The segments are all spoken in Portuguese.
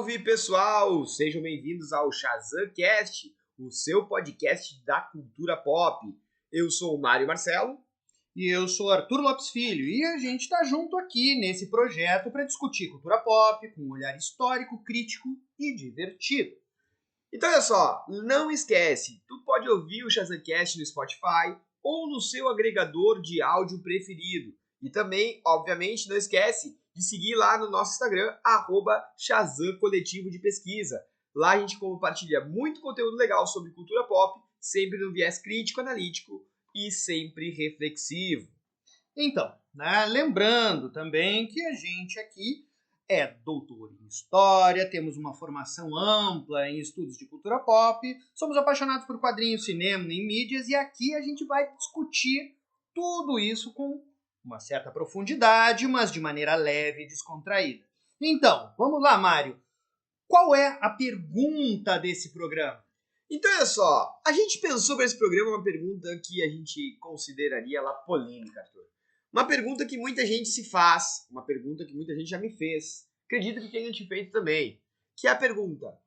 Salve, pessoal! Sejam bem-vindos ao ShazamCast, o seu podcast da cultura pop. Eu sou o Mário Marcelo. E eu sou Arthur Lopes Filho, e a gente está junto aqui nesse projeto para discutir cultura pop com um olhar histórico, crítico e divertido. Então, olha só, não esquece, tu pode ouvir o ShazamCast no Spotify ou no seu agregador de áudio preferido. E também, obviamente, não esquece de seguir lá no nosso Instagram, @Shazam Coletivo de Pesquisa. Lá a gente compartilha muito conteúdo legal sobre cultura pop, sempre no viés crítico, analítico e sempre reflexivo. Então, lembrando também que a gente aqui é doutor em História, temos uma formação ampla em estudos de cultura pop, somos apaixonados por quadrinhos, cinema e mídias, e aqui a gente vai discutir tudo isso com uma certa profundidade, mas de maneira leve e descontraída. Então, vamos lá, Mário. Qual é a pergunta desse programa? Então, olha só, a gente pensou para esse programa uma pergunta que a gente consideraria ela polêmica, Arthur. Uma pergunta que muita gente se faz, uma pergunta que muita gente já me fez. Acredito que tenha te feito também. Que é a pergunta: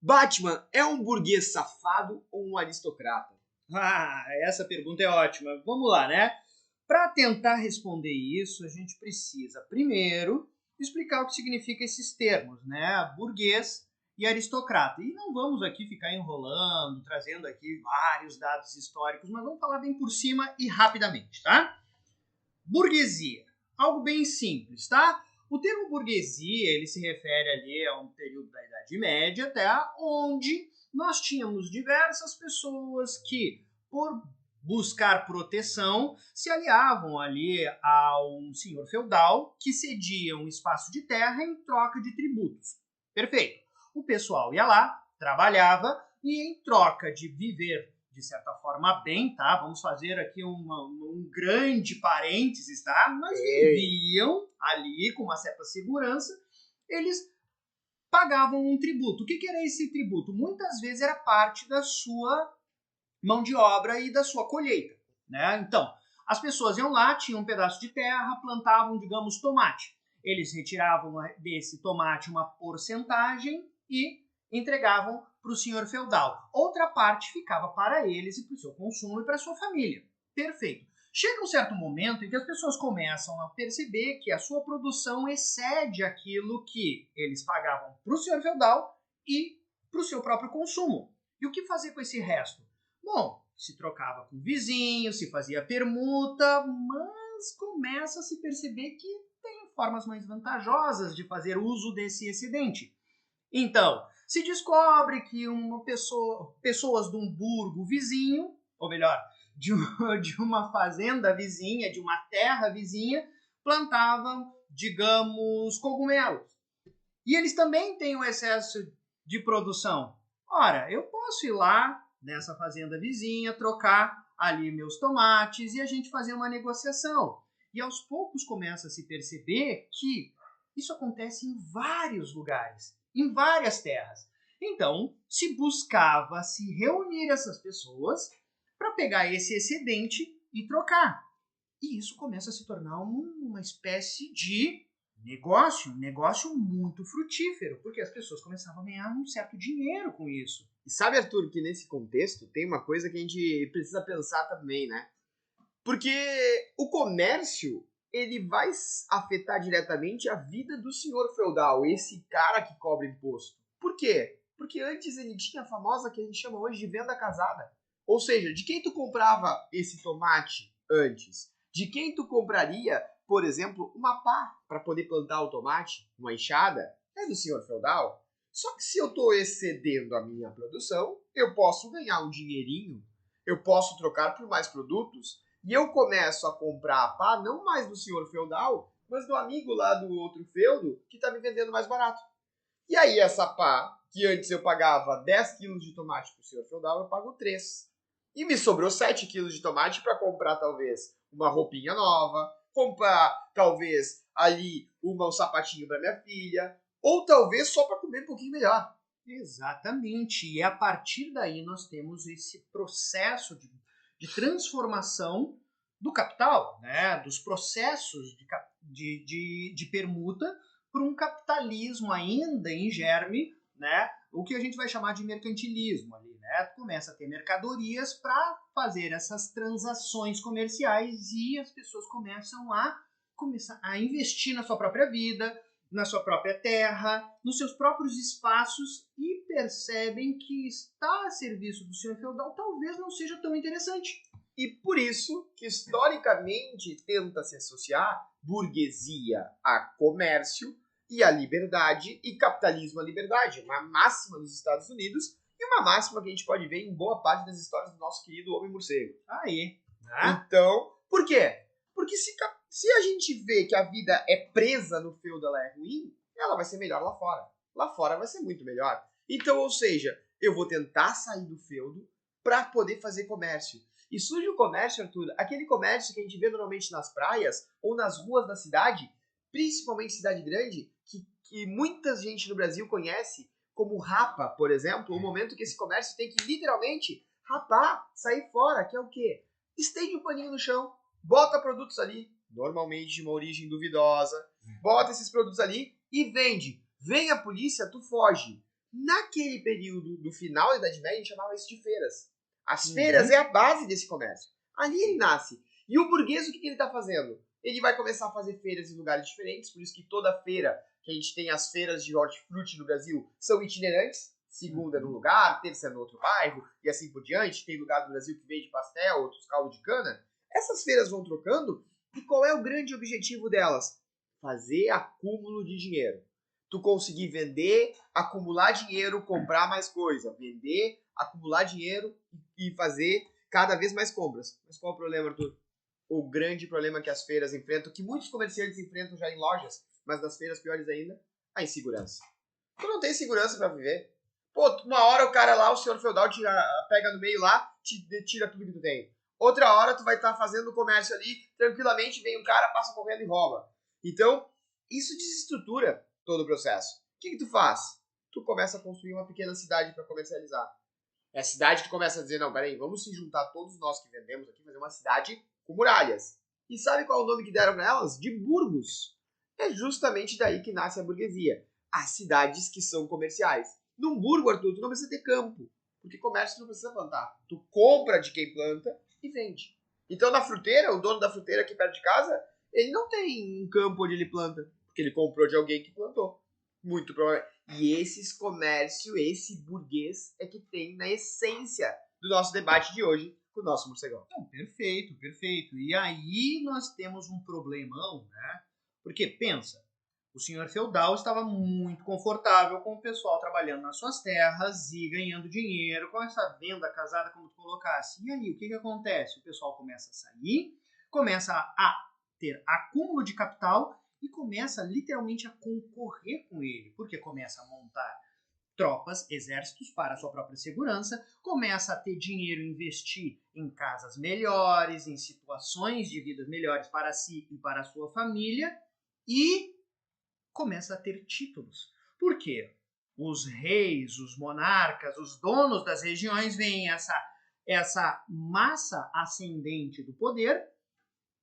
Batman é um burguês safado ou um aristocrata? Essa pergunta é ótima. Vamos lá, né? Para tentar responder isso, a gente precisa, primeiro, explicar o que significa esses termos, né? Burguês e aristocrata. E não vamos aqui ficar enrolando, trazendo aqui vários dados históricos, mas vamos falar bem por cima e rapidamente, tá? Burguesia. Algo bem simples, tá? O termo burguesia, ele se refere ali a um período da Idade Média, tá? Onde nós tínhamos diversas pessoas que, por buscar proteção, se aliavam ali a um senhor feudal que cedia um espaço de terra em troca de tributos. Perfeito. O pessoal ia lá, trabalhava e em troca de viver de certa forma bem, tá? Vamos fazer aqui um grande parênteses, tá? Mas viviam ali com uma certa segurança, eles pagavam um tributo. O que era esse tributo? Muitas vezes era parte da sua mão de obra e da sua colheita, né? Então, as pessoas iam lá, tinham um pedaço de terra, plantavam, digamos, tomate. Eles retiravam desse tomate uma porcentagem e entregavam para o senhor feudal. Outra parte ficava para eles e para o seu consumo e para a sua família. Perfeito. Chega um certo momento em que as pessoas começam a perceber que a sua produção excede aquilo que eles pagavam para o senhor feudal e para o seu próprio consumo. E o que fazer com esse resto? Bom, se trocava com o vizinho, se fazia permuta, mas começa a se perceber que tem formas mais vantajosas de fazer uso desse excedente. Então, se descobre que pessoas de um burgo vizinho, ou melhor, de uma fazenda vizinha, de uma terra vizinha, plantavam, digamos, cogumelos. E eles também têm um excesso de produção. Ora, eu posso ir lá nessa fazenda vizinha, trocar ali meus tomates e a gente fazer uma negociação. E aos poucos começa a se perceber que isso acontece em vários lugares, em várias terras. Então, se buscava se reunir essas pessoas para pegar esse excedente e trocar. E isso começa a se tornar uma espécie de negócio, um negócio muito frutífero, porque as pessoas começavam a ganhar um certo dinheiro com isso. E sabe, Arthur, que nesse contexto tem uma coisa que a gente precisa pensar também, né? Porque o comércio, ele vai afetar diretamente a vida do senhor feudal, esse cara que cobra imposto. Por quê? Porque antes ele tinha a famosa que a gente chama hoje de venda casada. Ou seja, de quem tu comprava esse tomate antes? De quem tu compraria, por exemplo, uma pá para poder plantar o tomate, uma enxada? É do senhor feudal. Só que se eu estou excedendo a minha produção, eu posso ganhar um dinheirinho, eu posso trocar por mais produtos, e eu começo a comprar a pá não mais do senhor feudal, mas do amigo lá do outro feudo que está me vendendo mais barato. E aí essa pá, que antes eu pagava 10 quilos de tomate para o senhor feudal, eu pago 3. E me sobrou 7 quilos de tomate para comprar talvez uma roupinha nova, comprar talvez ali um sapatinho para minha filha, ou talvez só para comer um pouquinho melhor. Exatamente. E a partir daí nós temos esse processo de transformação do capital, né? Dos processos de permuta para um capitalismo ainda em germe, né? O que a gente vai chamar de mercantilismo ali, né? Tu começa a ter mercadorias para fazer essas transações comerciais e as pessoas começam a investir na sua própria vida, na sua própria terra, nos seus próprios espaços e percebem que estar a serviço do senhor feudal talvez não seja tão interessante. E por isso que historicamente tenta se associar burguesia a comércio e a liberdade e capitalismo à liberdade, uma máxima dos Estados Unidos e uma máxima que a gente pode ver em boa parte das histórias do nosso querido Homem-Morcego. Aí, né? Então, por quê? Porque se a gente vê que a vida é presa no feudo, ela é ruim, ela vai ser melhor lá fora. Lá fora vai ser muito melhor. Então, ou seja, eu vou tentar sair do feudo para poder fazer comércio. E surge o comércio, Arthur, aquele comércio que a gente vê normalmente nas praias ou nas ruas da cidade, principalmente cidade grande, que muita gente no Brasil conhece como rapa, por exemplo, o momento que esse comércio tem que literalmente rapar, sair fora, que é o quê? Estende um paninho no chão, bota produtos ali, normalmente de uma origem duvidosa, bota esses produtos ali e vende. Vem a polícia, tu foge. Naquele período do final da Idade Média, a gente chamava isso de feiras. As feiras é a base desse comércio. Ali ele nasce. E o burguês, o que ele está fazendo? Ele vai começar a fazer feiras em lugares diferentes, por isso que toda feira, que a gente tem as feiras de hortifruti no Brasil, são itinerantes. Segunda num lugar, terça no outro bairro, e assim por diante. Tem lugar do Brasil que vende pastel, outros caldo de cana. Essas feiras vão trocando, e qual é o grande objetivo delas? Fazer acúmulo de dinheiro. Tu conseguir vender, acumular dinheiro, comprar mais coisa. Vender, acumular dinheiro e fazer cada vez mais compras. Mas qual é o problema, Arthur? O grande problema que as feiras enfrentam, que muitos comerciantes enfrentam já em lojas, mas nas feiras piores ainda, a insegurança. Tu não tem segurança para viver. Pô, uma hora o cara lá, o senhor feudal, pega no meio lá, te tira tudo que tu tem. Outra hora tu vai estar fazendo o comércio ali, tranquilamente, vem um cara, passa correndo e rouba. Então, isso desestrutura todo o processo. O que tu faz? Tu começa a construir uma pequena cidade para comercializar. É a cidade que começa a dizer, não, peraí, vamos se juntar todos nós que vendemos aqui, fazer uma cidade com muralhas. E sabe qual é o nome que deram para elas? De burgos. É justamente daí que nasce a burguesia. As cidades que são comerciais. Num burgo, Arthur, tu não precisa ter campo. Porque comércio tu não precisa plantar. Tu compra de quem planta e vende. Então na fruteira, o dono da fruteira aqui perto de casa, ele não tem um campo onde ele planta. Porque ele comprou de alguém que plantou. Muito provavelmente. E esses comércio, esse burguês é que tem na essência do nosso debate de hoje com o nosso morcegão. Não, perfeito, perfeito. E aí nós temos um problemão, né? Porque, pensa, o senhor feudal estava muito confortável com o pessoal trabalhando nas suas terras e ganhando dinheiro com essa venda casada, como tu colocasse. E aí, o que acontece? O pessoal começa a sair, começa a ter acúmulo de capital e começa literalmente a concorrer com ele, porque começa a montar tropas, exércitos para a sua própria segurança, começa a ter dinheiro investir em casas melhores, em situações de vida melhores para si e para a sua família e começa a ter títulos. Por quê? Os reis, os monarcas, os donos das regiões veem essa massa ascendente do poder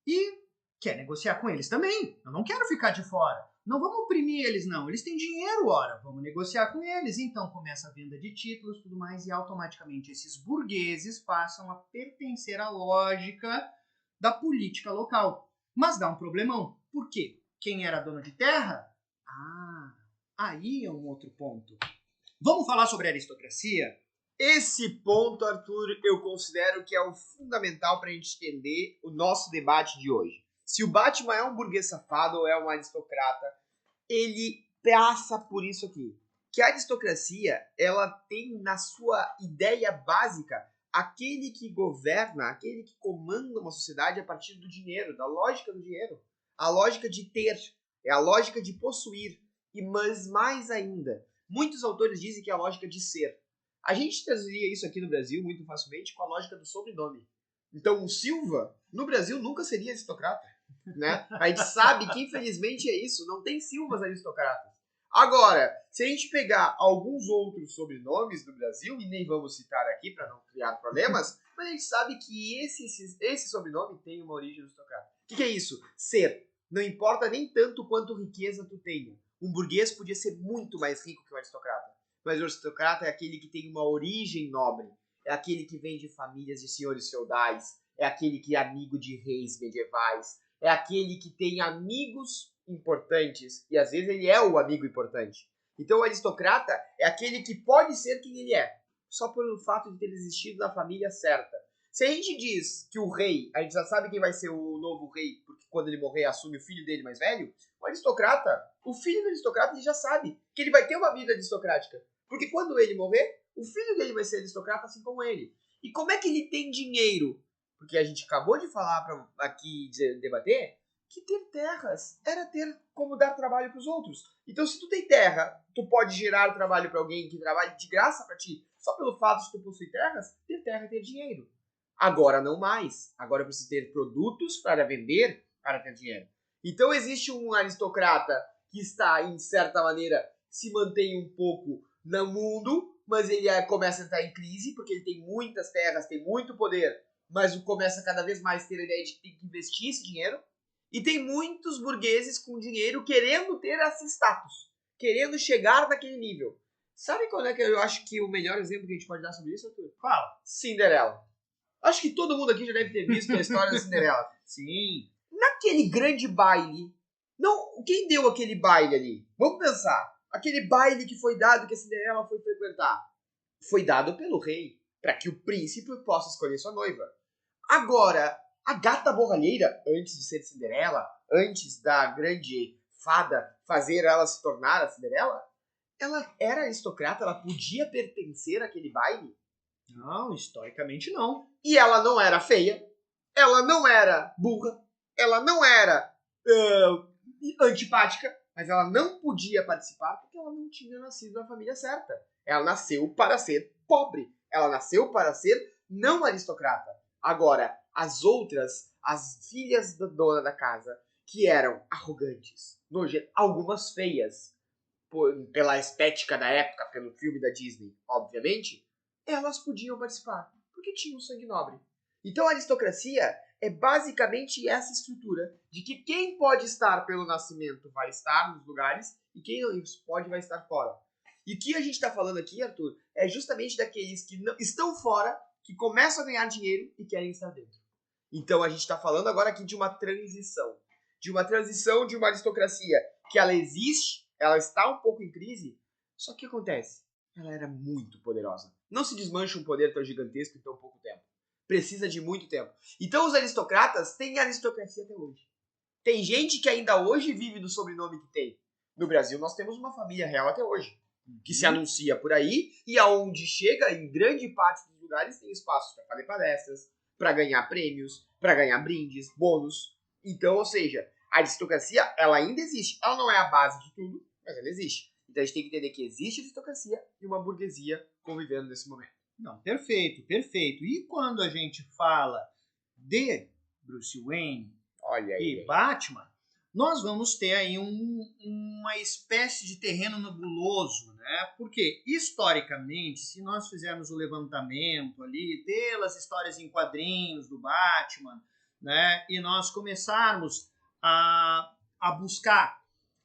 e quer negociar com eles também. Eu não quero ficar de fora. Não vamos oprimir eles, não. Eles têm dinheiro, ora. Vamos negociar com eles. Então começa a venda de títulos e tudo mais, e automaticamente esses burgueses passam a pertencer à lógica da política local. Mas dá um problemão. Por quê? Quem era dono de terra? Aí é um outro ponto. Vamos falar sobre aristocracia? Esse ponto, Arthur, eu considero que é o fundamental para a gente entender o nosso debate de hoje. Se o Batman é um burguês safado ou é um aristocrata, ele passa por isso aqui. Que a aristocracia, ela tem na sua ideia básica aquele que governa, aquele que comanda uma sociedade a partir do dinheiro, da lógica do dinheiro. A lógica de ter, é a lógica de possuir. Mas mais ainda, muitos autores dizem que é a lógica de ser. A gente traduziria isso aqui no Brasil muito facilmente com a lógica do sobrenome. Então, o Silva, no Brasil, nunca seria aristocrata. Né? A gente sabe que, infelizmente, é isso. Não tem Silvas aristocratas. Agora, se a gente pegar alguns outros sobrenomes do Brasil, e nem vamos citar aqui para não criar problemas, mas a gente sabe que esse sobrenome tem uma origem aristocrata. O que é isso? Ser. Não importa nem tanto quanto riqueza tu tenha. Um burguês podia ser muito mais rico que um aristocrata. Mas o aristocrata é aquele que tem uma origem nobre. É aquele que vem de famílias de senhores feudais. É aquele que é amigo de reis medievais. É aquele que tem amigos importantes. E às vezes ele é o amigo importante. Então o aristocrata é aquele que pode ser quem ele é. Só pelo fato de ter existido na família certa. Se a gente diz que o rei, a gente já sabe quem vai ser o novo rei, porque quando ele morrer assume o filho dele mais velho, o aristocrata, o filho do aristocrata, ele já sabe que ele vai ter uma vida aristocrática. Porque quando ele morrer, o filho dele vai ser aristocrata assim como ele. E como é que ele tem dinheiro? Porque a gente acabou de falar aqui, debater, que ter terras era ter como dar trabalho para os outros. Então se tu tem terra, tu pode gerar trabalho para alguém que trabalhe de graça para ti, só pelo fato de tu possuir terras, ter terra é ter dinheiro. Agora não mais. Agora eu preciso ter produtos para vender para ter dinheiro. Então existe um aristocrata que está, em certa maneira, se mantém um pouco no mundo, mas ele começa a entrar em crise, porque ele tem muitas terras, tem muito poder, mas começa cada vez mais a ter a ideia de que tem que investir esse dinheiro. E tem muitos burgueses com dinheiro querendo ter esse status, querendo chegar naquele nível. Sabe qual é que eu acho que o melhor exemplo que a gente pode dar sobre isso, Arthur? Qual? Cinderela. Acho que todo mundo aqui já deve ter visto a história da Cinderela. Sim. Naquele grande baile. Não, quem deu aquele baile ali? Vamos pensar. Aquele baile que foi dado, que a Cinderela foi frequentar. Foi dado pelo rei, para que o príncipe possa escolher sua noiva. Agora, a gata borralheira, antes de ser Cinderela, antes da grande fada fazer ela se tornar a Cinderela, ela era aristocrata, ela podia pertencer àquele baile. Não, historicamente não. E ela não era feia, ela não era burra, ela não era antipática, mas ela não podia participar porque ela não tinha nascido na família certa. Ela nasceu para ser pobre, ela nasceu para ser não aristocrata. Agora, as outras, as filhas da dona da casa, que eram arrogantes, nojentas, algumas feias, pela estética da época, pelo filme da Disney, obviamente, elas podiam participar, porque tinham sangue nobre. Então a aristocracia é basicamente essa estrutura de que quem pode estar pelo nascimento vai estar nos lugares e quem não pode vai estar fora. E o que a gente está falando aqui, Arthur, é justamente daqueles que não, estão fora, que começam a ganhar dinheiro e querem estar dentro. Então a gente está falando agora aqui de uma transição de uma aristocracia que ela existe, ela está um pouco em crise, só que o que acontece? Ela era muito poderosa. Não se desmancha um poder tão gigantesco em tão pouco tempo. Precisa de muito tempo. Então os aristocratas têm aristocracia até hoje. Tem gente que ainda hoje vive do sobrenome que tem. No Brasil nós temos uma família real até hoje, que se anuncia por aí e aonde chega, em grande parte dos lugares, tem espaço para fazer palestras, para ganhar prêmios, para ganhar brindes, bônus. Então, ou seja, a aristocracia, ela ainda existe. Ela não é a base de tudo, mas ela existe. Então a gente tem que entender que existe aristocracia e uma burguesia convivendo nesse momento. Não, perfeito, perfeito. E quando a gente fala de Bruce Wayne e Batman, nós vamos ter aí uma espécie de terreno nebuloso, né? Porque, historicamente, se nós fizermos o levantamento ali pelas histórias em quadrinhos do Batman, né? E nós começarmos a buscar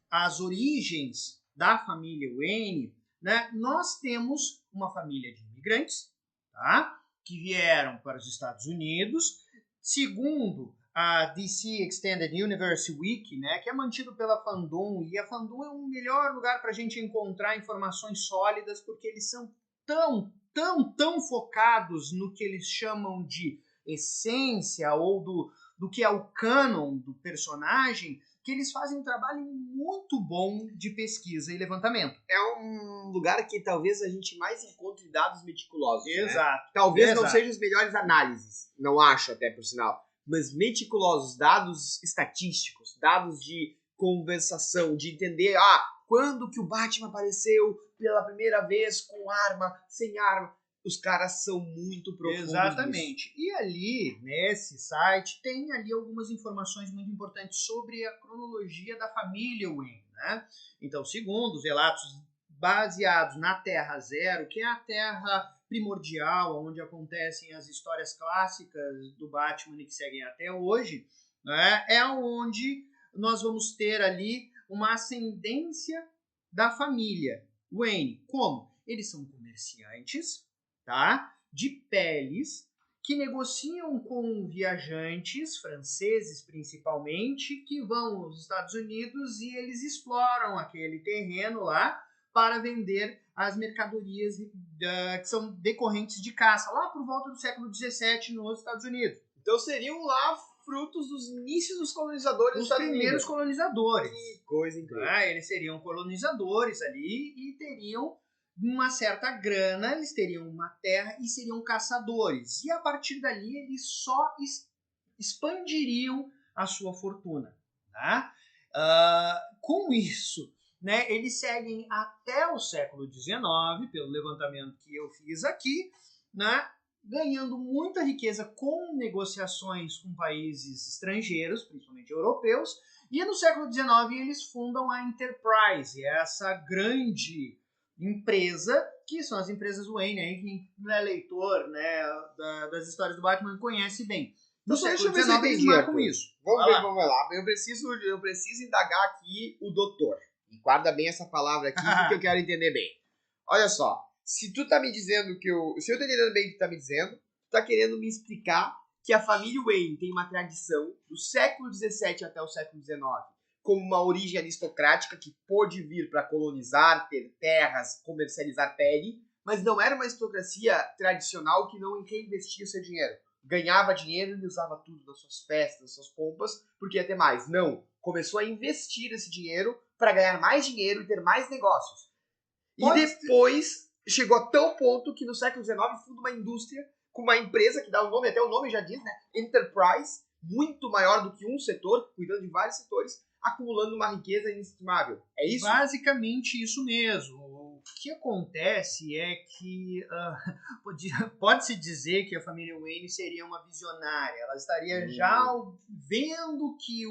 as origens da família Wayne, né? Nós temos uma família de imigrantes, tá? Que vieram para os Estados Unidos, segundo a DC Extended Universe Wiki, né, que é mantido pela Fandom, e a Fandom é o melhor lugar para a gente encontrar informações sólidas, porque eles são tão focados no que eles chamam de essência ou do que é o canon do personagem, que eles fazem um trabalho muito bom de pesquisa e levantamento. É um lugar que talvez a gente mais encontre dados meticulosos. Exato. Né? Talvez não sejam as melhores análises, não acho até por sinal, mas meticulosos, dados estatísticos, dados de conversação, de entender quando que o Batman apareceu pela primeira vez com arma, sem arma. Os caras são muito profundos. Exatamente. E ali, nesse site, tem ali algumas informações muito importantes sobre a cronologia da família Wayne, né? Então, segundo os relatos baseados na Terra Zero, que é a Terra primordial, onde acontecem as histórias clássicas do Batman e que seguem até hoje, né? É onde nós vamos ter ali uma ascendência da família Wayne. Como? Eles são comerciantes, tá? De peles que negociam com viajantes franceses, principalmente, que vão aos Estados Unidos e eles exploram aquele terreno lá para vender as mercadorias que são decorrentes de caça, lá por volta do século XVII nos Estados Unidos. Então seriam lá frutos dos inícios dos colonizadores Os primeiros colonizadores. Que coisa incrível. Eles seriam colonizadores ali e teriam uma certa grana, eles teriam uma terra e seriam caçadores. E a partir dali eles só expandiriam a sua fortuna. Tá? Com isso, né, eles seguem até o século XIX, pelo levantamento que eu fiz aqui, né, ganhando muita riqueza com negociações com países estrangeiros, principalmente europeus, e no século XIX eles fundam a Enterprise, essa grande empresa, que são as empresas Wayne, aí quem é leitor, né, das histórias do Batman conhece bem. No século XIX eles marcam isso. Vamos lá. Eu preciso indagar aqui o doutor. E guarda bem essa palavra aqui, porque eu quero entender bem. Olha só, se tu tá me dizendo se eu tô entendendo bem o que tu tá me dizendo, tu tá querendo me explicar que a família Wayne tem uma tradição do século XVII até o século XIX, como uma origem aristocrática que pôde vir para colonizar, ter terras, comercializar pele, mas não era uma aristocracia tradicional que não reinvestia o seu dinheiro. Ganhava dinheiro e usava tudo nas suas festas, nas suas pompas, porque ia ter mais. Não, começou a investir esse dinheiro para ganhar mais dinheiro e ter mais negócios. E depois chegou a tal ponto que no século XIX funda uma indústria com uma empresa que dá o nome, até o nome já diz, né? Enterprise, muito maior do que um setor, cuidando de vários setores, acumulando uma riqueza inestimável. É isso? Basicamente isso mesmo. O que acontece é que pode-se dizer que a família Wayne seria uma visionária. Ela estaria já vendo que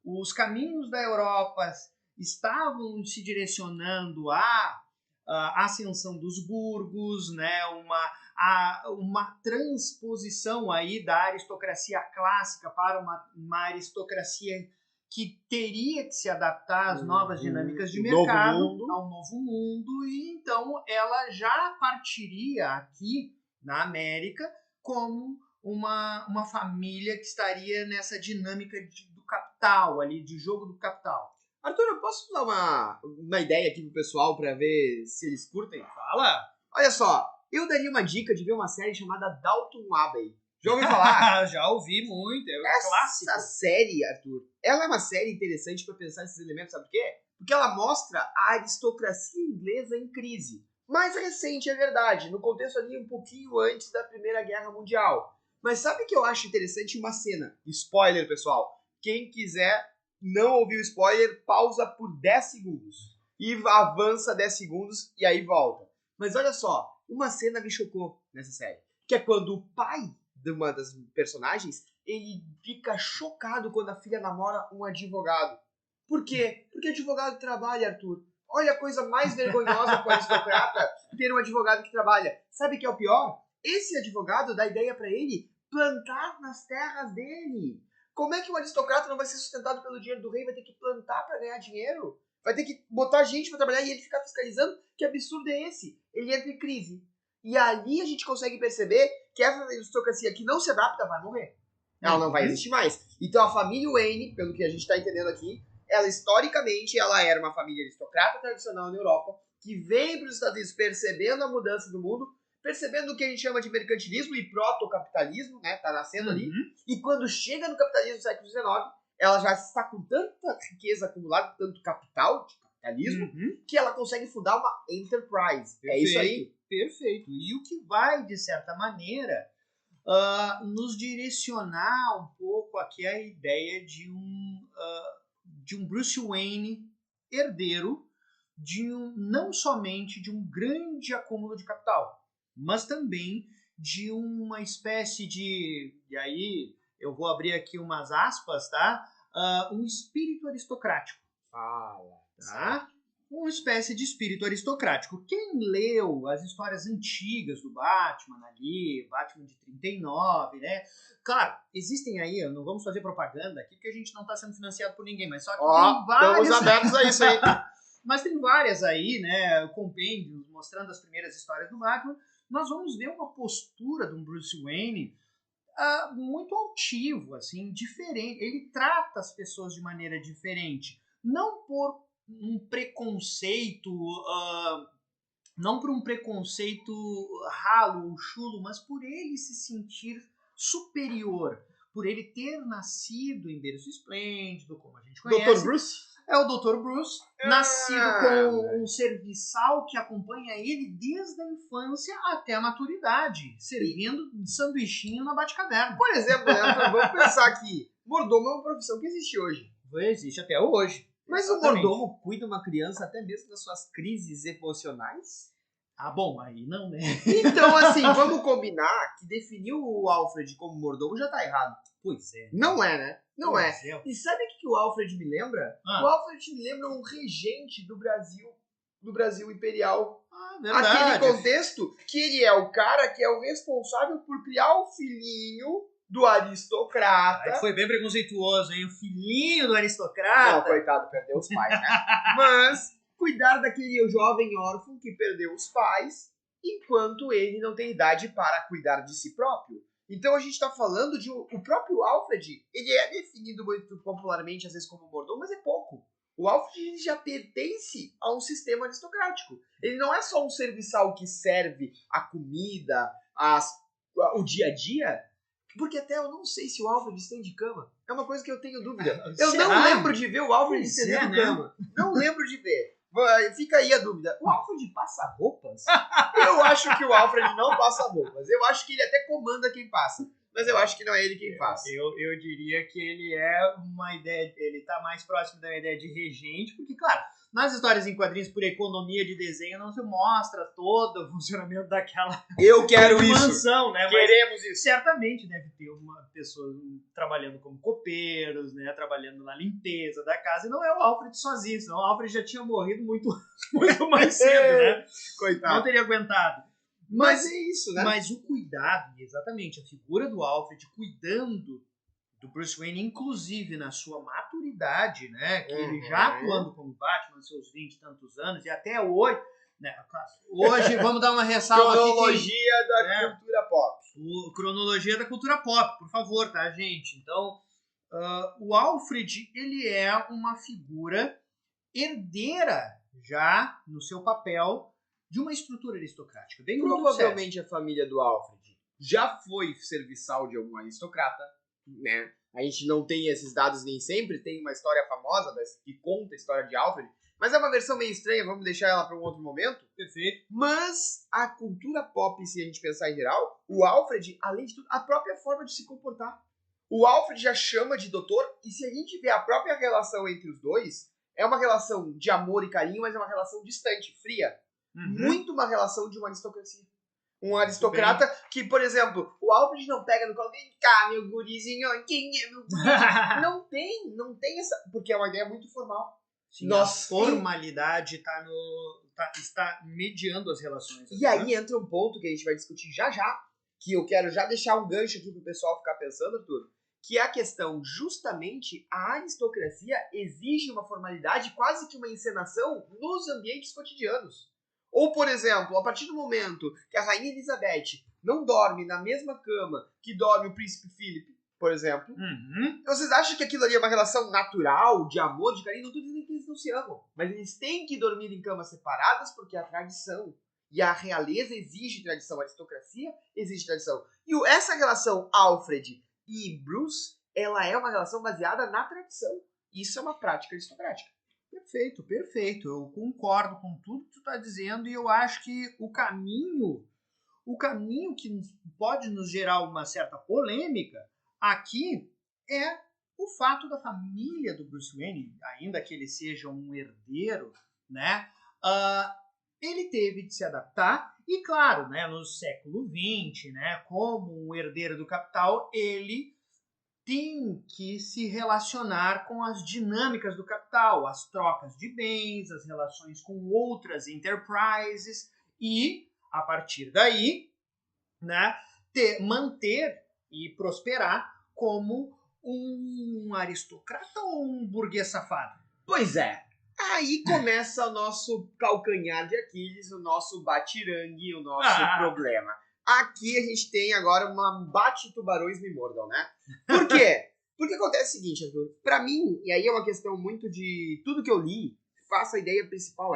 os caminhos da Europa estavam se direcionando à ascensão dos burgos, né? uma transposição aí da aristocracia clássica para uma aristocracia que teria que se adaptar às novas dinâmicas de mercado, ao novo mundo, e então ela já partiria aqui na América como uma família que estaria nessa dinâmica do capital ali, de jogo do capital. Arthur, eu posso dar uma ideia aqui pro pessoal pra ver se eles curtem? Fala! Olha só, eu daria uma dica de ver uma série chamada Downton Abbey. Já ouviu falar? Já ouvi muito, é um clássico. Essa série, Arthur, ela é uma série interessante pra pensar nesses elementos, sabe por quê? Porque ela mostra a aristocracia inglesa em crise. Mais recente, é verdade, no contexto ali um pouquinho antes da Primeira Guerra Mundial. Mas sabe o que eu acho interessante? Uma cena. Spoiler, pessoal. Quem quiser não ouvir o spoiler, pausa por 10 segundos. E avança 10 segundos e aí volta. Mas olha só, uma cena me chocou nessa série. Que é quando o pai de uma das personagens, ele fica chocado quando a filha namora um advogado. Por quê? Porque advogado trabalha, Arthur. Olha a coisa mais vergonhosa para o aristocrata ter um advogado que trabalha. Sabe o que é o pior? Esse advogado dá ideia para ele plantar nas terras dele. Como é que um aristocrata não vai ser sustentado pelo dinheiro do rei? Vai ter que plantar para ganhar dinheiro? Vai ter que botar gente para trabalhar e ele ficar fiscalizando? Que absurdo é esse? Ele entra em crise. E ali a gente consegue perceber que essa aristocracia que não se adapta vai morrer. Ela não vai existir mais. Então a família Wayne, pelo que a gente está entendendo aqui, ela historicamente ela era uma família aristocrata tradicional na Europa, que vem para os Estados Unidos percebendo a mudança do mundo, percebendo o que a gente chama de mercantilismo e protocapitalismo, né? Tá nascendo ali. E quando chega no capitalismo do século XIX, ela já está com tanta riqueza acumulada, tanto capital, de capitalismo, que ela consegue fundar uma enterprise. Perfeito, é isso aí? Perfeito. E o que vai, de certa maneira, nos direcionar um pouco aqui a ideia de um Bruce Wayne herdeiro não somente de um grande acúmulo de capital, mas também de uma espécie de, e aí eu vou abrir aqui umas aspas, tá? Um espírito aristocrático. Fala. Tá? uma espécie de espírito aristocrático. Quem leu as histórias antigas do Batman ali, Batman de 39, né? Claro, existem aí, não vamos fazer propaganda aqui, porque a gente não está sendo financiado por ninguém, mas só que tem várias... Estamos abertos a isso aí. Mas tem várias aí, né, compêndios mostrando as primeiras histórias do Batman. Nós vamos ver uma postura de um Bruce Wayne muito altivo, assim, diferente. Ele trata as pessoas de maneira diferente. Não por um preconceito, não por um preconceito ralo ou chulo, mas por ele se sentir superior, por ele ter nascido em berço esplêndido, como a gente conhece. Dr. Bruce? É o Dr. Bruce, nascido com um serviçal que acompanha ele desde a infância até a maturidade, servindo de sanduichinho na Batcaverna. Por exemplo, né, vamos pensar aqui, mordomo é uma profissão que existe hoje. Existe até hoje. Mas Exatamente. o mordomo cuida de uma criança até mesmo das suas crises emocionais? Ah, bom, aí não, né? Então, assim, vamos combinar que definir o Alfred como mordomo já tá errado. Pois é. Não é, né? Não é. Pois é. E sabe o que o Alfred me lembra? O Alfred me lembra um regente do Brasil imperial. Verdade. Aquele contexto que ele é o cara que é o responsável por criar o filhinho do aristocrata. Foi bem preconceituoso, hein? O filhinho do aristocrata. Não, coitado, perdeu os pais, né? Mas cuidar daquele jovem órfão que perdeu os pais, enquanto ele não tem idade para cuidar de si próprio. Então a gente está falando de o próprio Alfred, ele é definido muito popularmente às vezes como mordomo, mas é pouco. O Alfred ele já pertence a um sistema aristocrático. Ele não é só um serviçal que serve a comida, o dia a dia, porque até eu não sei se o Alfred estende cama. É uma coisa que eu tenho dúvida. Eu não lembro de ver o Alfred estendendo cama. Não lembro de ver. Fica aí a dúvida. O Alfred passa roupas? Eu acho que o Alfred não passa roupas. Eu acho que ele até comanda quem passa. Mas eu acho que não é ele quem faz. Eu diria que ele é uma ideia... Ele tá mais próximo da ideia de regente, porque, claro, nas histórias em quadrinhos, por economia de desenho, não se mostra todo o funcionamento daquela... Eu quero mansão, né? Queremos isso. Certamente deve ter uma pessoa trabalhando como copeiros, né? Trabalhando na limpeza da casa. E não é o Alfred sozinho, senão o Alfred já tinha morrido muito mais cedo, né? Coitado. Não teria aguentado. Mas é isso, né? Mas o cuidado, exatamente, a figura do Alfred cuidando do Bruce Wayne, inclusive na sua maturidade, né? Que ele já atuando como Batman, seus 20 e tantos anos, e até hoje, né? Hoje, vamos dar uma ressalva cronologia aqui. Da cultura pop. Cronologia da cultura pop, por favor, tá, gente? Então, o Alfred, ele é uma figura herdeira já no seu papel de uma estrutura aristocrática. Bem provavelmente a família do Alfred já foi serviçal de algum aristocrata, né? A gente não tem esses dados nem sempre, tem uma história famosa que conta a história de Alfred, mas é uma versão meio estranha, vamos deixar ela para um outro momento. Perfeito. Mas a cultura pop, se a gente pensar em geral, o Alfred, além de tudo, a própria forma de se comportar. O Alfred já chama de doutor, e se a gente vê a própria relação entre os dois, é uma relação de amor e carinho, mas é uma relação distante, fria. Muito uma relação de uma aristocracia. Um aristocrata que, por exemplo, o Alfred não pega no colo, vem cá, meu gurizinho, quem é meu gurizinho? não tem essa, porque é uma ideia muito formal. Sim, a formalidade está mediando as relações. E aí entra um ponto que a gente vai discutir já, que eu quero já deixar um gancho aqui pro pessoal ficar pensando, Arthur, que é a questão, justamente, a aristocracia exige uma formalidade, quase que uma encenação nos ambientes cotidianos. Ou, por exemplo, a partir do momento que a Rainha Elizabeth não dorme na mesma cama que dorme o Príncipe Philip, por exemplo, vocês acham que aquilo ali é uma relação natural, de amor, de carinho? Não estou dizendo que eles não se amam, mas eles têm que dormir em camas separadas porque é a tradição. E a realeza exige tradição, a aristocracia exige tradição. E essa relação Alfred e Bruce, ela é uma relação baseada na tradição. Isso é uma prática aristocrática. Perfeito, perfeito. Eu concordo com tudo que tu está dizendo e eu acho que o caminho que pode nos gerar uma certa polêmica aqui é o fato da família do Bruce Wayne, ainda que ele seja um herdeiro, né? Ele teve de se adaptar e, claro, né, no século XX, né, como um herdeiro do capital, ele tem que se relacionar com as dinâmicas do capital, as trocas de bens, as relações com outras enterprises e, a partir daí, né, manter e prosperar como um aristocrata ou um burguês safado? Pois é. Aí começa o nosso calcanhar de Aquiles, o nosso batirangue, o nosso problema. Aqui a gente tem agora uma bate-tubarões me mordam, né? Por quê? Porque acontece o seguinte, Arthur. Pra mim, e aí é uma questão muito de tudo que eu li, faço a ideia principal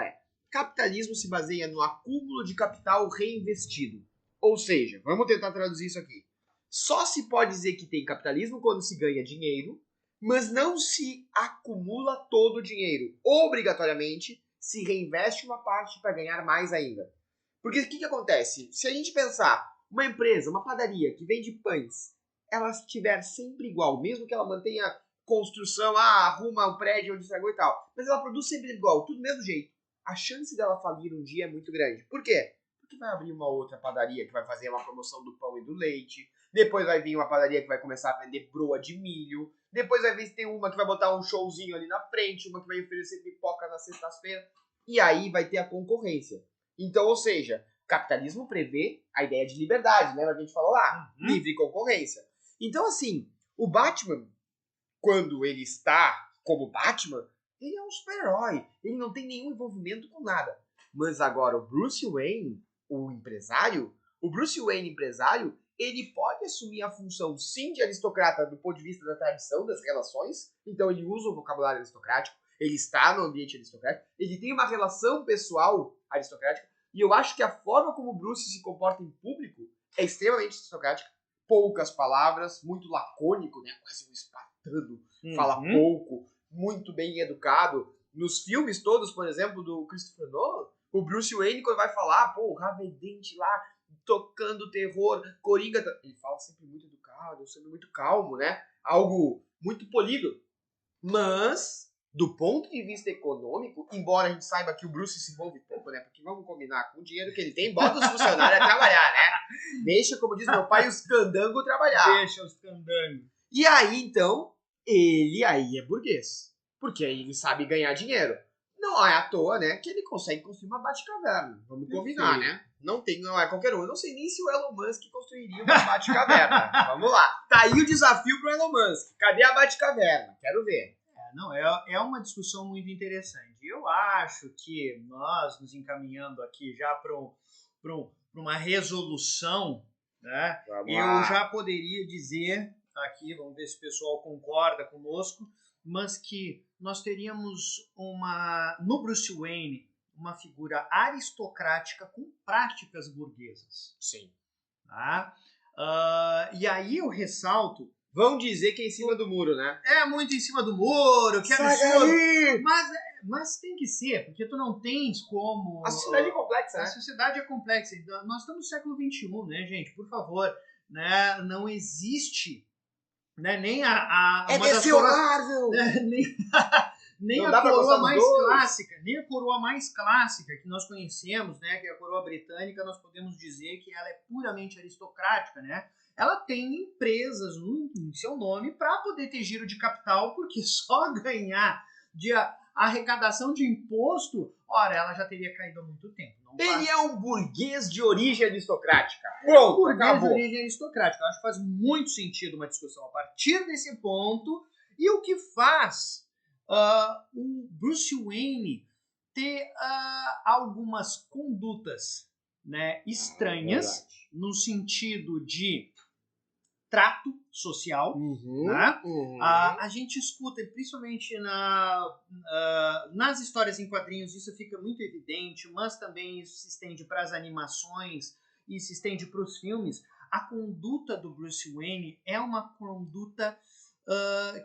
capitalismo se baseia no acúmulo de capital reinvestido. Ou seja, vamos tentar traduzir isso aqui. Só se pode dizer que tem capitalismo quando se ganha dinheiro, mas não se acumula todo o dinheiro. Obrigatoriamente, se reinveste uma parte para ganhar mais ainda. Porque o que acontece? Se a gente pensar, uma empresa, uma padaria que vende pães, ela estiver sempre igual, mesmo que ela mantenha construção, arruma um prédio onde estragou e tal, mas ela produz sempre igual, tudo do mesmo jeito, a chance dela falir um dia é muito grande. Por quê? Porque vai abrir uma outra padaria que vai fazer uma promoção do pão e do leite, depois vai vir uma padaria que vai começar a vender broa de milho, depois vai ver se tem uma que vai botar um showzinho ali na frente, uma que vai oferecer pipoca nas sextas-feiras, e aí vai ter a concorrência. Então, ou seja, o capitalismo prevê a ideia de liberdade, lembra que a gente falou lá? Livre concorrência. Então, assim, o Batman, quando ele está como Batman, ele é um super-herói, ele não tem nenhum envolvimento com nada. Mas agora o Bruce Wayne, o empresário, ele pode assumir a função, sim, de aristocrata do ponto de vista da tradição, das relações. Então ele usa o vocabulário aristocrático, ele está no ambiente aristocrático, ele tem uma relação pessoal aristocrática, e eu acho que a forma como o Bruce se comporta em público é extremamente aristocrática. Poucas palavras, muito lacônico, né? Quase um espartano, fala pouco, muito bem educado. Nos filmes todos, por exemplo, do Christopher Nolan, o Bruce Wayne, quando vai falar, o Harvey Dent lá, tocando terror, Coringa, ele fala sempre muito educado, sempre muito calmo, né? Algo muito polido. Mas, do ponto de vista econômico, embora a gente saiba que o Bruce se envolve pouco, né? Porque vamos combinar, com o dinheiro que ele tem, bota os funcionários a trabalhar, né? Deixa, como diz meu pai, os candangos trabalhar. Deixa os candangos. E aí, então, ele aí é burguês. Porque aí ele sabe ganhar dinheiro. Não é à toa, né, que ele consegue construir uma Batcaverna. Vamos combinar, né? Não é qualquer um. Eu não sei nem se o Elon Musk construiria uma Batcaverna. Vamos lá. Tá aí o desafio pro Elon Musk. Cadê a Batcaverna? Quero ver. É uma discussão muito interessante. Eu acho que nós nos encaminhando aqui já para uma resolução, né? Eu já poderia dizer aqui, vamos ver se o pessoal concorda conosco, mas que nós teríamos no Bruce Wayne uma figura aristocrática com práticas burguesas. Sim. Tá? E aí eu ressalto. Vão dizer que é em cima do muro, né? É muito em cima do muro, que absurdo. Mas tem que ser, porque tu não tens como... A sociedade é complexa, né? A sociedade é complexa. Nós estamos no século XXI, né, gente? Por favor, né? Não existe, né, nem desejável! Nem a coroa mais clássica, nem a coroa mais clássica que nós conhecemos, né, que é a coroa britânica, nós podemos dizer que ela é puramente aristocrática, né? Ela tem empresas em seu nome para poder ter giro de capital, porque só ganhar de arrecadação de imposto, ora, ela já teria caído há muito tempo. Ele é um burguês de origem aristocrática. Pronto, burguês de origem aristocrática. Eu acho que faz muito sentido uma discussão a partir desse ponto. E o que faz o Bruce Wayne ter algumas condutas, né, estranhas, no sentido de trato social, né? A gente escuta, principalmente nas histórias em quadrinhos, isso fica muito evidente, mas também isso se estende para as animações e se estende para os filmes. A conduta do Bruce Wayne é uma conduta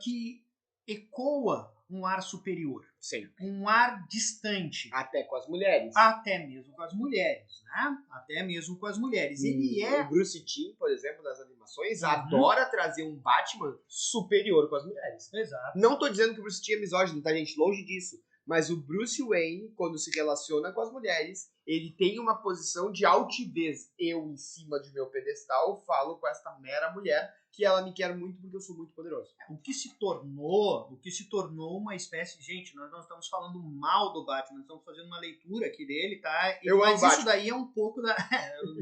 que ecoa um ar superior. Sim. Um ar distante. Até com as mulheres. Até mesmo com as mulheres, né? Até mesmo com as mulheres. Ele é... O Bruce Timm, por exemplo, das animações, adora trazer um Batman superior com as mulheres. Exato. Não tô dizendo que o Bruce Timm é misógino, tá, gente? Longe disso. Mas o Bruce Wayne, quando se relaciona com as mulheres, ele tem uma posição de altivez. Eu, em cima de meu pedestal, falo com esta mera mulher que ela me quer muito porque eu sou muito poderoso. O que se tornou uma espécie... Gente, nós não estamos falando mal do Batman, nós estamos fazendo uma leitura aqui dele, tá? Mas isso daí é um pouco da...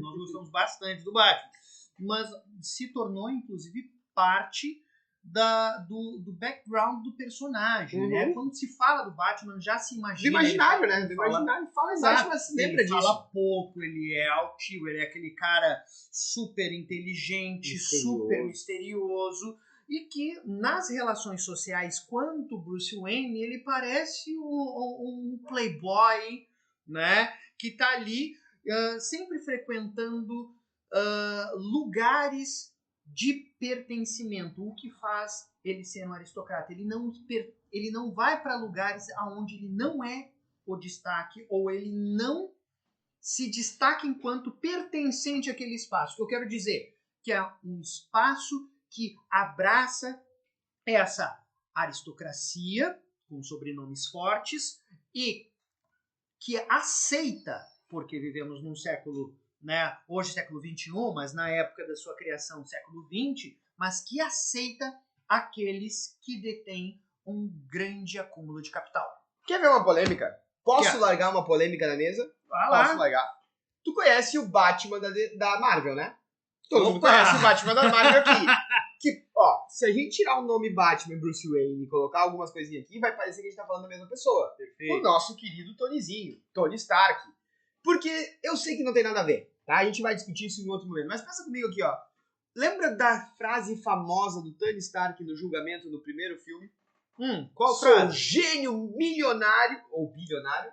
nós gostamos bastante do Batman. Mas se tornou, inclusive, parte do background do personagem, né? Quando se fala do Batman, já se imagina... Do imaginário, né? Do imaginário. Fala exato, mas se lembra disso. Ele fala pouco, ele é altivo, ele é aquele cara super inteligente, super misterioso, e que nas relações sociais, quanto Bruce Wayne, ele parece um playboy, né? Que tá ali sempre frequentando lugares de pertencimento, o que faz ele ser um aristocrata. Ele não vai para lugares onde ele não é o destaque, ou ele não se destaca enquanto pertencente àquele espaço. O que eu quero dizer que é um espaço que abraça essa aristocracia, com sobrenomes fortes, e que aceita, porque vivemos num século... Né? Hoje século XXI, mas na época da sua criação século XX, mas que aceita aqueles que detêm um grande acúmulo de capital. Quer ver uma polêmica? Posso largar uma polêmica na mesa? Vai lá. Posso largar. Tu conhece o Batman da Marvel, né? Todo mundo conhece o Batman da Marvel aqui. Que, ó, se a gente tirar o nome Batman e Bruce Wayne e colocar algumas coisinhas aqui, vai parecer que a gente tá falando da mesma pessoa. Perfeito. O nosso querido Tonyzinho, Tony Stark. Porque eu sei que não tem nada a ver, tá? A gente vai discutir isso em outro momento. Mas pensa comigo aqui, ó. Lembra da frase famosa do Tony Stark no julgamento do primeiro filme? Qual frase? Sou gênio milionário, ou bilionário.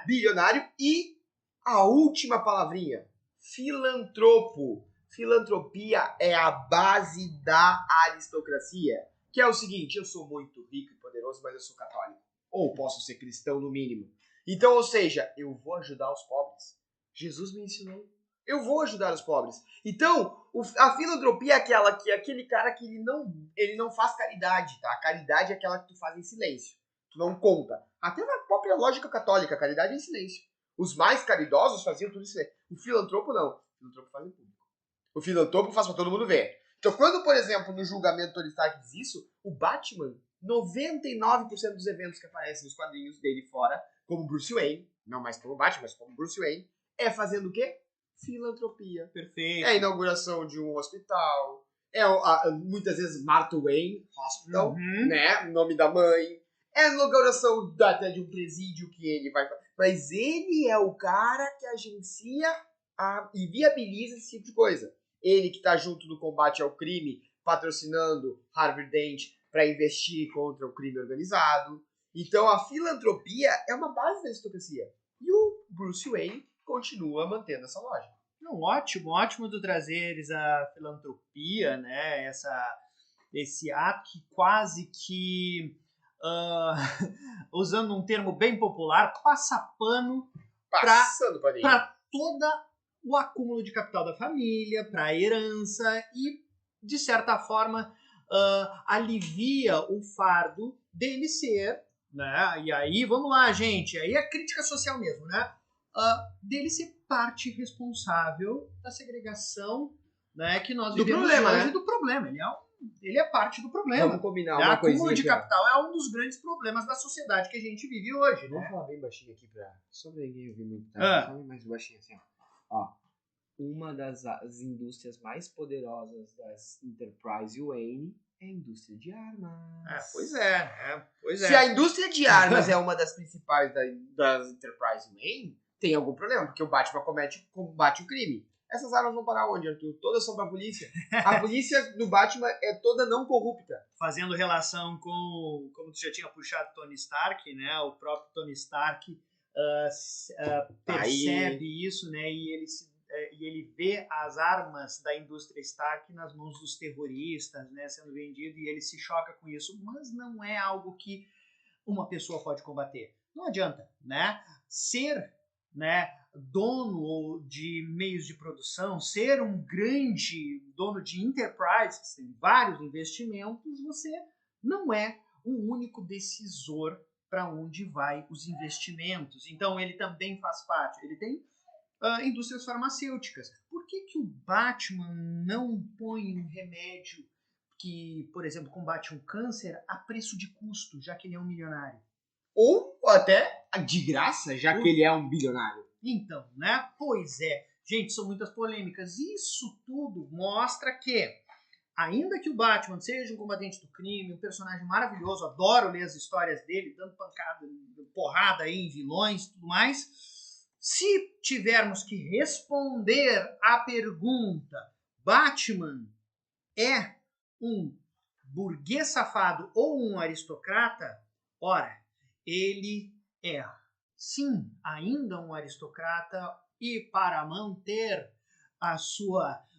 Bilionário. E a última palavrinha, filantropo. Filantropia é a base da aristocracia. Que é o seguinte, eu sou muito rico e poderoso, mas eu sou católico. Ou posso ser cristão no mínimo. Então, ou seja, eu vou ajudar os pobres. Jesus me ensinou. Eu vou ajudar os pobres. Então, a filantropia é aquele cara que ele não faz caridade, tá? A caridade é aquela que tu faz em silêncio. Tu não conta. Até na própria lógica católica, a caridade é em silêncio. Os mais caridosos faziam tudo em silêncio. O filantropo não. O filantropo faz em público. O filantropo faz pra todo mundo ver. Então, quando, por exemplo, no julgamento Tony Stark diz isso, o Batman, 99% dos eventos que aparecem nos quadrinhos dele fora, como Bruce Wayne, não mais como Batman, mas como Bruce Wayne, é fazendo o quê? Filantropia. Perfeito. É a inauguração de um hospital, muitas vezes Martha Wayne Hospital, né? O nome da mãe. É a inauguração até de um presídio que ele vai fazer. Mas ele é o cara que agencia e viabiliza esse tipo de coisa. Ele que tá junto no combate ao crime, patrocinando Harvey Dent para investir contra o crime organizado. Então a filantropia é uma base da aristocracia. E o Bruce Wayne continua mantendo essa lógica. Não, ótimo tu trazeres a filantropia, né? Esse ato que quase que, usando um termo bem popular, passa pano para todo o acúmulo de capital da família, para a herança e, de certa forma, alivia o fardo dele ser, né? E aí, vamos lá, gente, aí é crítica social mesmo, né? Dele ser parte responsável da segregação, né, que nós vivemos hoje, né? Do problema. Ele é parte do problema. Vamos combinar uma coisinha. O acúmulo de capital é um dos grandes problemas da sociedade que a gente vive hoje, né? Vamos falar bem baixinho aqui só pra ninguém ouvir muito, tá? Só mais baixinho assim, ó. Uma das indústrias mais poderosas das Enterprise Wayne é a indústria de armas. Pois é. Se a indústria de armas é uma das principais das Enterprise Wayne, tem algum problema, porque o Batman combate o crime. Essas armas vão parar onde, Arthur? Todas são pra polícia. A polícia do Batman é toda não corrupta. Fazendo relação com, como tu já tinha puxado Tony Stark, né? O próprio Tony Stark percebe isso, né? E ele vê as armas da indústria Stark nas mãos dos terroristas, né? Sendo vendido, e ele se choca com isso. Mas não é algo que uma pessoa pode combater. Não adianta, né? Ser, né, dono de meios de produção, ser um grande dono de enterprise, que tem vários investimentos, você não é o único decisor para onde vai os investimentos. Então ele também faz parte. Ele tem indústrias farmacêuticas. Por que o Batman não põe um remédio que, por exemplo, combate um câncer a preço de custo, já que ele é um milionário? Ou até de graça, já que ele é um bilionário. Então, né? Pois é. Gente, são muitas polêmicas. Isso tudo mostra que, ainda que o Batman seja um combatente do crime, um personagem maravilhoso, adoro ler as histórias dele, dando pancada, porrada aí em vilões e tudo mais, se tivermos que responder à pergunta, Batman é um burguês safado ou um aristocrata? Ora, ele é, sim, ainda um aristocrata, e para manter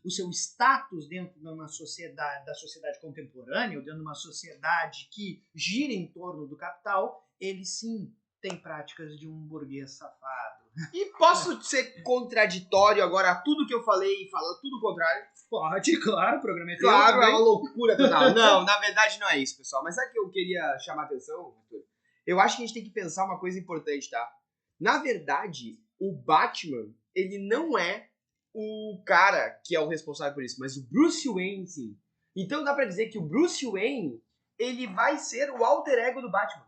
o seu status dentro de uma sociedade, da sociedade contemporânea, ou dentro de uma sociedade que gira em torno do capital, ele sim tem práticas de um burguês safado. E posso ser contraditório agora a tudo que eu falei e falar tudo o contrário? Pode, claro, o programa é teu. Claro, é uma loucura total. Não, na verdade não é isso, pessoal. Mas sabe que eu queria chamar a atenção, Victor? Eu acho que a gente tem que pensar uma coisa importante, tá? Na verdade, o Batman, ele não é o cara que é o responsável por isso, mas o Bruce Wayne, sim. Então dá pra dizer que o Bruce Wayne, ele vai ser o alter ego do Batman.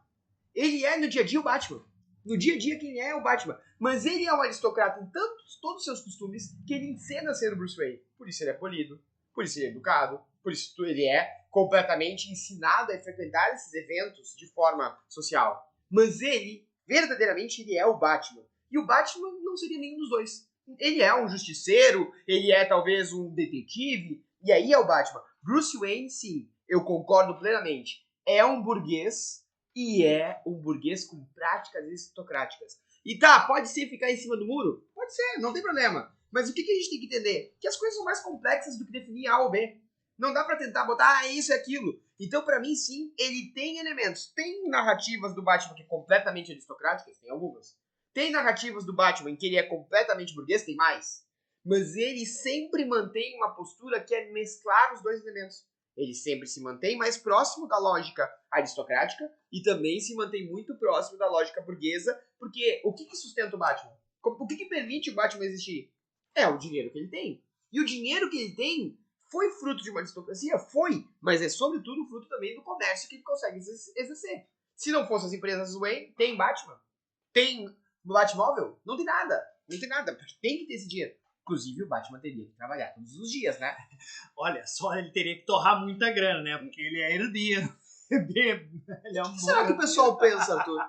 Ele é no dia a dia o Batman. No dia a dia quem é o Batman. Mas ele é um aristocrata em todos os seus costumes que ele encena ser o Bruce Wayne. Por isso ele é polido, por isso ele é educado, por isso ele é completamente ensinado a frequentar esses eventos de forma social. Mas ele, verdadeiramente, ele é o Batman. E o Batman não seria nenhum dos dois. Ele é um justiceiro, ele é talvez um detetive, e aí é o Batman. Bruce Wayne, sim, eu concordo plenamente. É um burguês, e é um burguês com práticas aristocráticas. E tá, pode ser ficar em cima do muro? Pode ser, não tem problema. Mas o que a gente tem que entender? Que as coisas são mais complexas do que definir A ou B. Não dá pra tentar botar isso e aquilo. Então, pra mim, sim, ele tem elementos. Tem narrativas do Batman que é completamente aristocráticas, tem algumas. Tem narrativas do Batman em que ele é completamente burguês, tem mais. Mas ele sempre mantém uma postura que é mesclar os dois elementos. Ele sempre se mantém mais próximo da lógica aristocrática e também se mantém muito próximo da lógica burguesa, porque o que sustenta o Batman? O que permite o Batman existir? É o dinheiro que ele tem. E o dinheiro que ele tem foi fruto de uma aristocracia? Foi, mas é sobretudo fruto também do comércio que ele consegue exercer. Se não fossem as empresas Wayne, tem Batman? Tem Batmóvel? Não tem nada. Não tem nada, porque tem que ter esse dinheiro. Inclusive, o Batman teria que trabalhar todos os dias, né? Olha só, ele teria que torrar muita grana, né? Porque ele é herdeiro. Ele é um O que será que o pessoal pensa, Arthur?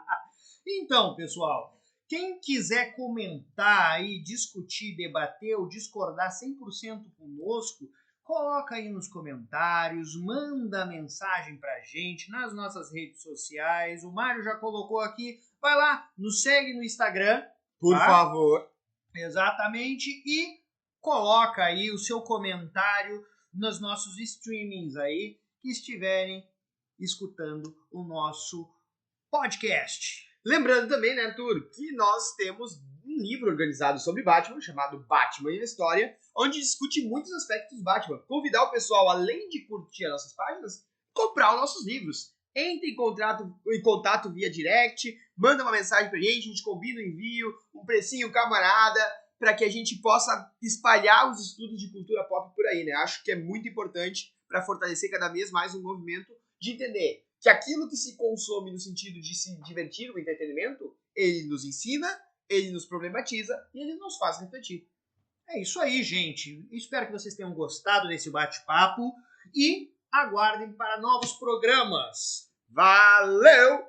Então, pessoal, quem quiser comentar aí, discutir, debater ou discordar 100% conosco, coloca aí nos comentários, manda mensagem pra gente nas nossas redes sociais. O Mário já colocou aqui. Vai lá, nos segue no Instagram. Por tá? favor. Exatamente. E coloca aí o seu comentário nos nossos streamings aí que estiverem escutando o nosso podcast. Lembrando também, né, Arthur, que nós temos um livro organizado sobre Batman, chamado Batman e a História, onde discute muitos aspectos do Batman. Convidar o pessoal, além de curtir as nossas páginas, comprar os nossos livros. Entre em contato via direct, manda uma mensagem pra gente, a gente combina o envio, um precinho camarada, para que a gente possa espalhar os estudos de cultura pop por aí, né? Acho que é muito importante para fortalecer cada vez mais o movimento de entender que aquilo que se consome no sentido de se divertir, o entretenimento, ele nos ensina, ele nos problematiza e ele nos faz refletir. É isso aí, gente. Espero que vocês tenham gostado desse bate-papo e aguardem para novos programas. Valeu!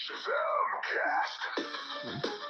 Shazam Cast.